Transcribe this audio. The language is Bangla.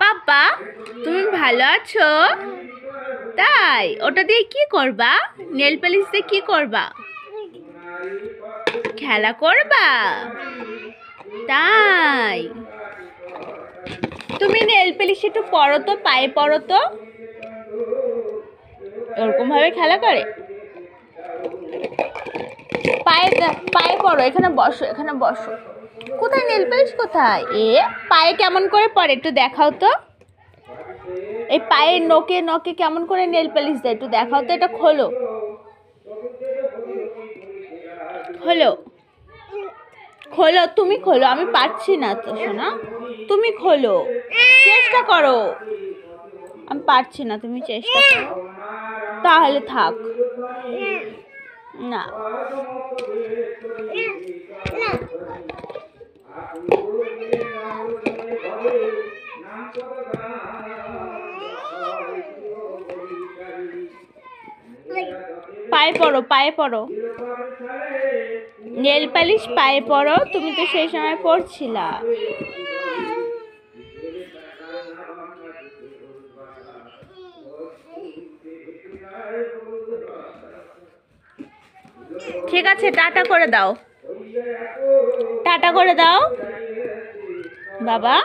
পাপা, তুমি ভালো আছো? তাই ওটা দিয়ে কি করবা? নেল পালিশ দিয়ে কি করবা? খেলা করবা? তাই তুমি নেল পালিশ একটু পরো তো, পায়ে পরো তো। ওরকম ভাবে খেলা করে? পায়ে পায়ে পড়ো, এখানে বসো, এখানে বসো। কোথায় নেল পালিশ কোথায়? পায়ে কেমন করে পড়ে একটু দেখাও তো। এই পায়ের নখে নখে কেমন করে নেল পালিশ দেয় একটু দেখাও তো। এটা খোলো, খোলো, খোলো, তুমি খোলো। আমি পারছি না তো সোনা, তুমি খোলো, চেষ্টা করো। আমি পারছি না, তুমি চেষ্টা করো। তাহলে থাক না। পায়ে পড়ো, পায়ে পড়ো, নেল পালিশ পায়ে পড়ো। তুমি তো সেই সময় পড়ছিলা। ঠিক আছে, টাটা করে দাও, টাটা করে দাও বাবা।